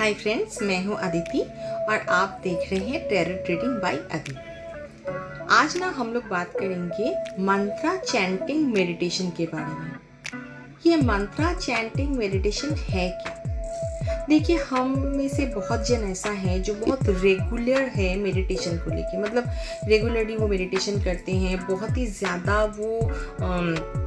Hi friends, मैं हूँ अदिति और आप देख रहे हैं टैरोट रीडिंग बाय अदिति। आज ना हम लोग बात करेंगे मंत्रा चैंटिंग मेडिटेशन के बारे में। ये मंत्रा चैंटिंग मेडिटेशन है क्या? देखिए, हम में से बहुत जन ऐसा है जो बहुत रेगुलर है मेडिटेशन को लेके, मतलब रेगुलरली वो मेडिटेशन करते हैं, बहुत ही ज़्यादा वो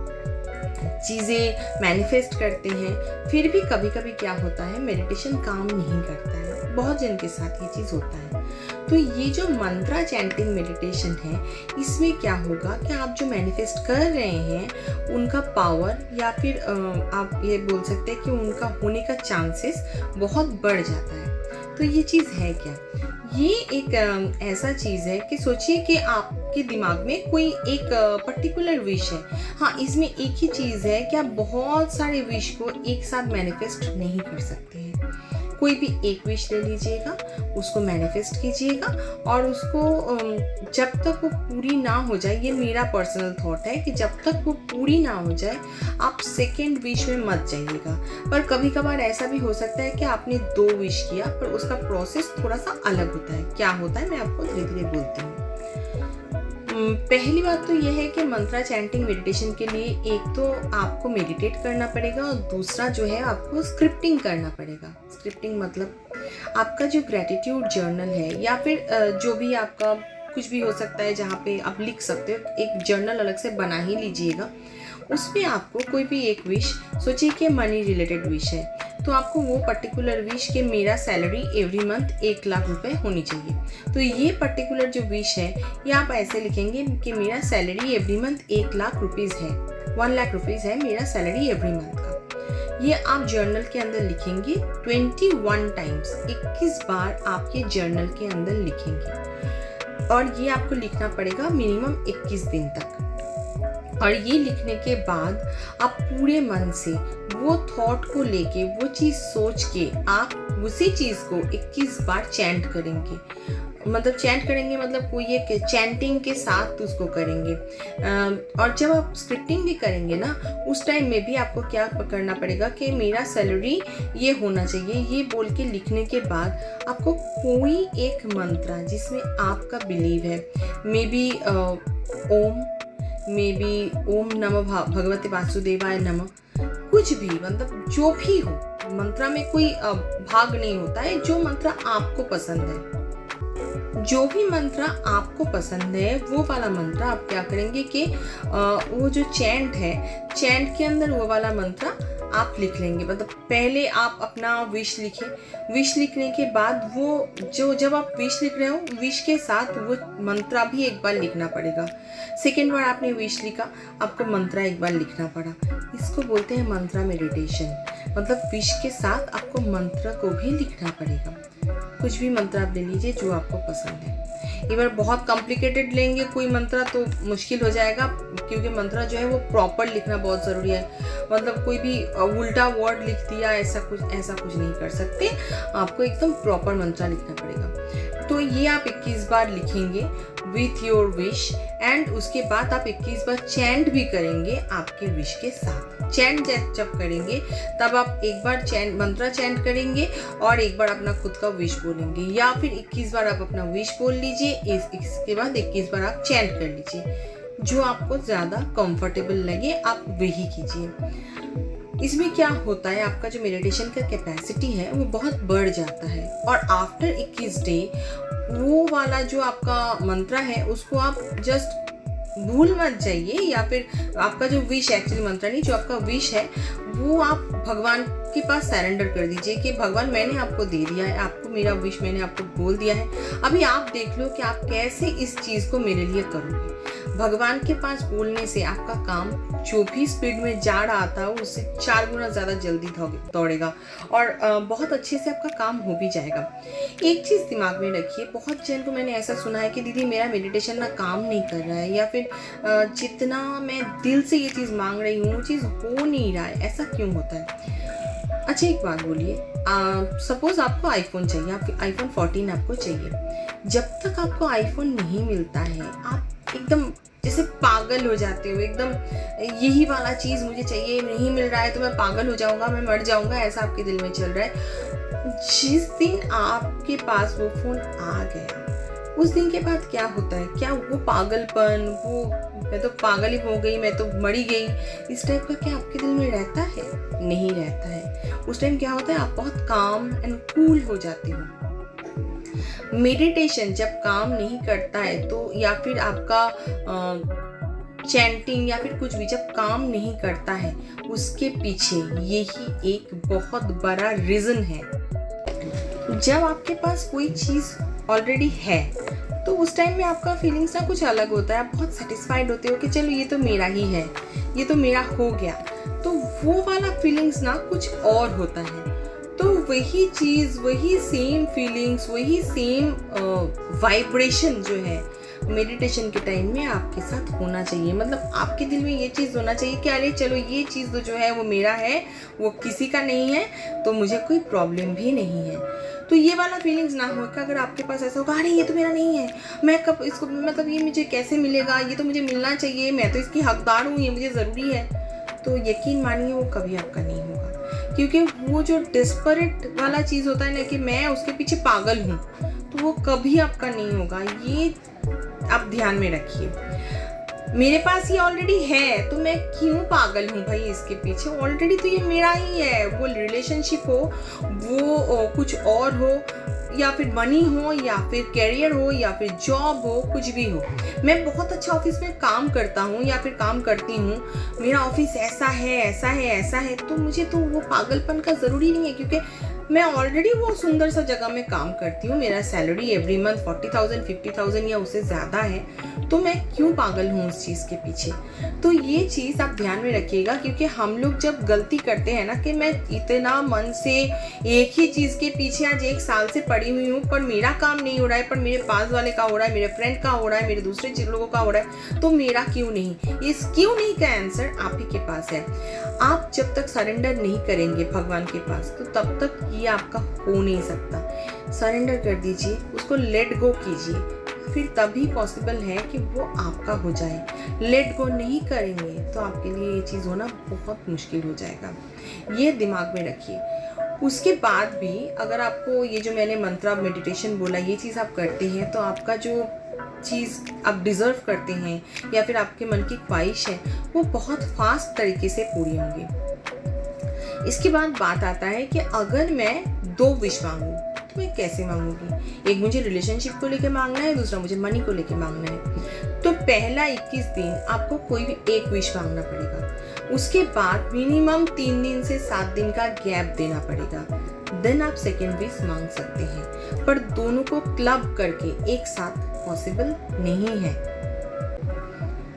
चीज़ें मैनिफेस्ट करते हैं। फिर भी कभी कभी क्या होता है, मेडिटेशन काम नहीं करता है। बहुत जन के साथ ये चीज़ होता है। तो ये जो मंत्रा चैंटिंग मेडिटेशन है, इसमें क्या होगा कि आप जो मैनिफेस्ट कर रहे हैं उनका पावर या फिर आप ये बोल सकते हैं कि उनका होने का चांसेस बहुत बढ़ जाता है। तो ये चीज़ है क्या? ये एक ऐसा चीज़ है कि सोचिए कि आपके दिमाग में कोई एक पर्टिकुलर विश है। हाँ, इसमें एक ही चीज़ है कि आप बहुत सारे विश को एक साथ मैनिफेस्ट नहीं कर सकते हैं। कोई भी एक विश ले लीजिएगा, उसको मैनिफेस्ट कीजिएगा और उसको जब तक वो पूरी ना हो जाए, ये मेरा पर्सनल थॉट है कि जब तक वो पूरी ना हो जाए आप सेकेंड विश में मत जाइएगा। पर कभी कभार ऐसा भी हो सकता है कि आपने 2 विश किया, पर उसका प्रोसेस थोड़ा सा अलग होता है। क्या होता है मैं आपको धीरे धीरे बोलती हूँ। पहली बात तो यह है कि मंत्रा चैंटिंग मेडिटेशन के लिए एक तो आपको मेडिटेट करना पड़ेगा और दूसरा जो है आपको स्क्रिप्टिंग करना पड़ेगा। स्क्रिप्टिंग मतलब आपका जो ग्रेटिट्यूड जर्नल है या फिर जो भी आपका कुछ भी हो सकता है जहाँ पे आप लिख सकते हो, एक जर्नल अलग से बना ही लीजिएगा। उसमें आपको कोई भी एक विश, सोचिए कि मनी रिलेटेड विश है, तो आपको वो पर्टिकुलर विश के मेरा सैलरी एवरी मंथ 1 लाख रुपए होनी चाहिए। तो ये पर्टिकुलर जो विश है ये आप ऐसे लिखेंगे कि मेरा salary every month 1 lakh rupees है, 1 लाख रुपीज़ है मेरा सैलरी एवरी मंथ का। ये आप जर्नल के अंदर लिखेंगे 21 टाइम्स, 21 बार आप ये जर्नल के अंदर लिखेंगे और ये आपको लिखना पड़ेगा मिनिमम 21 दिन तक। और ये लिखने के बाद आप पूरे मन से वो थॉट को लेके, वो चीज़ सोच के आप उसी चीज़ को 21 बार चैंट करेंगे। मतलब चैंट करेंगे मतलब कोई एक चैंटिंग के साथ उसको करेंगे। और जब आप स्क्रिप्टिंग भी करेंगे ना, उस टाइम में भी आपको क्या करना पड़ेगा कि मेरा सैलरी ये होना चाहिए, ये बोल के लिखने के बाद आपको कोई एक मंत्र जिसमें आपका बिलीव है, may be Om, may be ओम नमः भगवते वासुदेवाय नमः, कुछ भी, मतलब जो भी हो, मंत्रा में कोई भाग नहीं होता है। जो मंत्र आपको पसंद है, जो भी मंत्र आपको पसंद है वो वाला मंत्र आप क्या करेंगे कि वो जो चैंट है, चैंट के अंदर वो वाला मंत्र आप लिख लेंगे। मतलब पहले आप अपना विश लिखें, विश लिखने के बाद वो जो जब आप विश लिख रहे हो, विश के साथ वो मंत्रा भी एक बार लिखना पड़ेगा। सेकेंड बार आपने विश लिखा, आपको मंत्रा एक बार लिखना पड़ा। इसको बोलते हैं मंत्रा मेडिटेशन। मतलब विश के साथ आपको मंत्र को भी लिखना पड़ेगा। कुछ भी मंत्र आप ले लीजिए जो आपको पसंद है। एक बार बहुत कॉम्प्लिकेटेड लेंगे कोई मंत्र तो मुश्किल हो जाएगा, क्योंकि मंत्र जो है वो प्रॉपर लिखना बहुत ज़रूरी है। मतलब कोई भी उल्टा वर्ड लिख दिया, ऐसा कुछ नहीं कर सकते। आपको एकदम प्रॉपर मंत्र लिखना पड़ेगा। तो ये आप 21 बार लिखेंगे विथ योर विश एंड उसके बाद आप 21 बार चैंट भी करेंगे आपके विश के साथ। चैंट जब करेंगे तब आप एक बार मंत्र चैंट करेंगे और एक बार अपना खुद का विश बोलेंगे, या फिर 21 बार आप अपना विश बोल लीजिए, इसके बाद 21 बार आप चैंट कर लीजिए। जो आपको ज़्यादा कंफर्टेबल लगे आप वही कीजिए। इसमें क्या होता है, आपका जो मेडिटेशन का कैपेसिटी है वो बहुत बढ़ जाता है और आफ्टर 21 डे वो वाला जो आपका मंत्र है उसको आप जस्ट भूल मत जाइए, या फिर आपका जो विश, एक्चुअली मंत्र नहीं, जो आपका विश है वो आप भगवान के पास सरेंडर कर दीजिए कि भगवान मैंने आपको दे दिया है, आपको मेरा विश मैंने आपको बोल दिया है, अभी आप देख लो कि आप कैसे इस चीज़ को मेरे लिए करोगे। भगवान के पास बोलने से आपका काम जो भी स्पीड में जा रहा था उससे 4 गुना ज़्यादा जल्दी दौड़ेगा और बहुत अच्छे से आपका काम हो भी जाएगा। एक चीज़ दिमाग में रखिए, बहुत जन को मैंने ऐसा सुना है कि दीदी मेरा मेडिटेशन ना काम नहीं कर रहा है, या फिर जितना मैं दिल से ये चीज़ मांग रही हूँ वो चीज़ हो नहीं रहा है, ऐसा क्यों होता है? अच्छा, एक बात बोलिए, सपोज आपको आईफोन चाहिए, आपके आईफोन 14 आपको चाहिए। जब तक आपको आईफोन नहीं मिलता है आप एकदम जैसे पागल हो जाते हो एकदम, यही वाला चीज़ मुझे चाहिए, नहीं मिल रहा है तो मैं पागल हो जाऊंगा, मैं मर जाऊंगा, ऐसा आपके दिल में चल रहा है। जिस दिन आपके पास वो फ़ोन आ गया, उस दिन के बाद क्या होता है, क्या वो पागलपन, वो मैं तो पागल ही हो गई, मैं तो मरी गई, इस टाइप का क्या आपके दिल में रहता है? नहीं रहता है। उस टाइम क्या होता है, आप बहुत काम एंड कूल हो जाते हो। मेडिटेशन जब काम नहीं करता है तो, या फिर आपका चैंटिंग या फिर कुछ भी जब काम नहीं करता है, उसके पीछे यही एक बहुत बड़ा रीज़न है। जब आपके पास कोई चीज़ ऑलरेडी है तो उस टाइम में आपका फीलिंग्स ना कुछ अलग होता है, आप बहुत सेटिस्फाइड होते हो कि चलो ये तो मेरा ही है, ये तो मेरा हो गया, तो वो वाला फीलिंग्स ना कुछ और होता है। तो वही चीज़, वही सेम फीलिंग्स, वही सेम वाइब्रेशन जो है मेडिटेशन के टाइम में आपके साथ होना चाहिए। मतलब आपके दिल में ये चीज़ होना चाहिए कि अरे चलो ये चीज़ तो जो है वो मेरा है, वो किसी का नहीं है, तो मुझे कोई प्रॉब्लम भी नहीं है। तो ये वाला फीलिंग्स ना हो कि अगर आपके पास ऐसा होगा अरे ये तो मेरा नहीं है, मैं कब इसको, मतलब ये मुझे कैसे मिलेगा, ये तो मुझे मिलना चाहिए, मैं तो इसकी हकदार हूँ, ये मुझे ज़रूरी है, तो यकीन मानिए वो कभी आपका नहीं होगा। क्योंकि वो जो डिस्परेट वाला चीज़ होता है ना कि मैं उसके पीछे पागल हूँ, तो वो कभी आपका नहीं होगा। ये आप ध्यान में रखिए। मेरे पास ये ऑलरेडी है तो मैं क्यों पागल हूँ भाई इसके पीछे, ऑलरेडी तो ये मेरा ही है। वो रिलेशनशिप हो, वो कुछ और हो, या फिर मनी हो, या फिर कैरियर हो, या फिर जॉब हो, कुछ भी हो। मैं बहुत अच्छा ऑफिस में काम करता हूँ या फिर काम करती हूँ, मेरा ऑफिस ऐसा है, ऐसा है, ऐसा है, तो मुझे तो वो पागलपन का ज़रूरी नहीं है, क्योंकि मैं ऑलरेडी वो सुंदर सा जगह में काम करती हूँ, मेरा सैलरी एवरी मंथ 40,000 50,000 या उससे ज़्यादा है, तो मैं क्यों पागल हूँ उस चीज़ के पीछे। तो ये चीज़ आप ध्यान में रखिएगा, क्योंकि हम लोग जब गलती करते हैं ना कि मैं इतना मन से एक ही चीज़ के पीछे आज 1 साल से पड़ी हुई हूँ, पर मेरा काम नहीं हो रहा है, पर मेरे पास वाले का हो रहा है, मेरे फ्रेंड का हो रहा है, मेरे दूसरे लोगों का हो रहा है, तो मेरा क्यों नहीं। इस क्यों नहीं का आंसर आप ही के पास है। आप जब तक सरेंडर नहीं करेंगे भगवान के पास, तो तब तक ये आपका हो नहीं सकता। सरेंडर कर दीजिए, उसको लेट गो कीजिए, फिर तभी पॉसिबल है कि वो आपका हो जाए। लेट गो नहीं करेंगे तो आपके लिए ये चीज़ होना बहुत मुश्किल हो जाएगा। ये दिमाग में रखिए। उसके बाद भी अगर आपको ये जो मैंने मंत्रा मेडिटेशन बोला, ये चीज़ आप करते हैं, तो आपका जो चीज़ आप डिज़र्व करते हैं या फिर आपके मन की ख्वाहिश है, वो बहुत फास्ट तरीके से पूरी होंगी। इसके बाद बात आता है कि अगर मैं 2 विश मांगूं तो मैं कैसे मांगूंगी। एक मुझे रिलेशनशिप को लेके मांगना है, दूसरा मुझे मनी को लेके मांगना है। तो पहला 21 दिन आपको कोई भी एक विश मांगना पड़ेगा। उसके बाद मिनिमम 3 दिन से 7 दिन का गैप देना पड़ेगा। देन आप सेकेंड विश मांग सकते हैं, पर दोनों को क्लब करके एक साथ पॉसिबल नहीं है।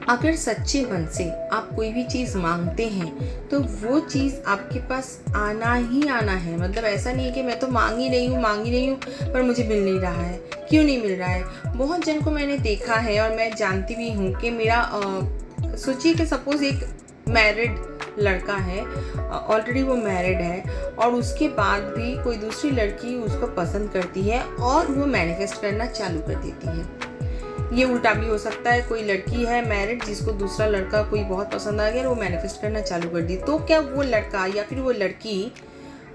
अगर सच्चे मन से आप कोई भी चीज़ मांगते हैं तो वो चीज़ आपके पास आना ही आना है। मतलब ऐसा नहीं है कि मैं तो मांग ही रही हूँ पर मुझे मिल नहीं रहा है। क्यों नहीं मिल रहा है? बहुत जन को मैंने देखा है और मैं जानती भी हूँ कि मेरा सोचिए कि सपोज़ एक मैरिड लड़का है, ऑलरेडी वो मैरिड है, और उसके बाद भी कोई दूसरी लड़की उसको पसंद करती है और वो मैनिफेस्ट करना चालू कर देती है। ये उल्टा भी हो सकता है, कोई लड़की है मैरिड जिसको दूसरा लड़का कोई बहुत पसंद आ गया और वो मैनिफेस्ट करना चालू कर दी, तो क्या वो लड़का या फिर वो लड़की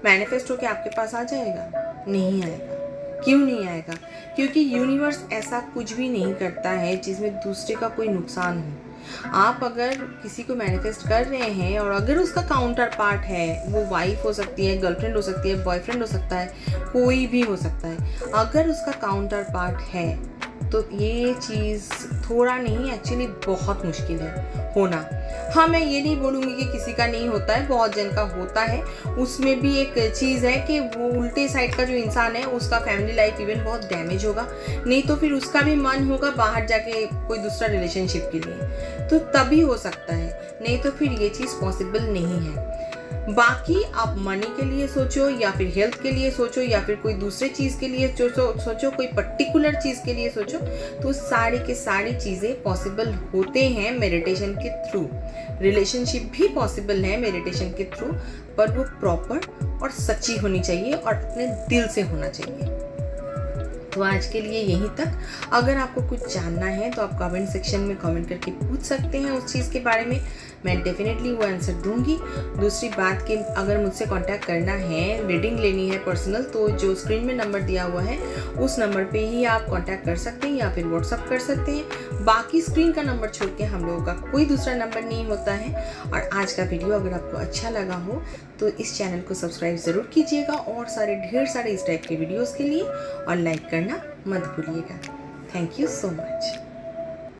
मैनिफेस्ट होकर आपके पास आ जाएगा? नहीं आएगा। क्यों नहीं आएगा? क्योंकि यूनिवर्स ऐसा कुछ भी नहीं करता है जिसमें दूसरे का कोई नुकसान हो। आप अगर किसी को मैनिफेस्ट कर रहे हैं और अगर उसका काउंटर पार्ट है, वो वाइफ हो सकती है, गर्लफ्रेंड हो सकती है, बॉयफ्रेंड हो सकता है, कोई भी हो सकता है, अगर उसका काउंटर पार्ट है तो ये चीज़ थोड़ा नहीं, एक्चुअली बहुत मुश्किल है होना। हाँ, मैं ये नहीं बोलूँगी कि किसी का नहीं होता है, बहुत जन का होता है। उसमें भी एक चीज़ है कि वो उल्टे साइड का जो इंसान है उसका फैमिली लाइफ इवन बहुत डैमेज होगा, नहीं तो फिर उसका भी मन होगा बाहर जाके कोई दूसरा रिलेशनशिप के लिए, तो तभी हो सकता है, नहीं तो फिर ये चीज़ पॉसिबल नहीं है। बाकी आप मनी के लिए सोचो या फिर हेल्थ के लिए सोचो या फिर कोई दूसरे चीज़ के लिए सोचो, कोई पर्टिकुलर चीज़ के लिए सोचो, तो सारी के सारी चीज़ें पॉसिबल होते हैं मेडिटेशन के थ्रू। रिलेशनशिप भी पॉसिबल है मेडिटेशन के थ्रू, पर वो प्रॉपर और सच्ची होनी चाहिए और अपने दिल से होना चाहिए। तो आज के लिए यहीं तक। अगर आपको कुछ जानना है तो आप कमेंट सेक्शन में कमेंट करके पूछ सकते हैं उस चीज़ के बारे में, मैं डेफिनेटली वो आंसर दूंगी। दूसरी बात कि अगर मुझसे कांटेक्ट करना है, रीडिंग लेनी है पर्सनल, तो जो स्क्रीन में नंबर दिया हुआ है उस नंबर पे ही आप कांटेक्ट कर सकते हैं या फिर व्हाट्सअप कर सकते हैं। बाकी स्क्रीन का नंबर छोड़ के हम लोगों का कोई दूसरा नंबर नहीं होता है। और आज का वीडियो अगर आपको अच्छा लगा हो तो इस चैनल को सब्सक्राइब ज़रूर कीजिएगा और ढेर सारे इस टाइप के वीडियोज़ के लिए, और लाइक करना मत भूलिएगा। Thank you so much.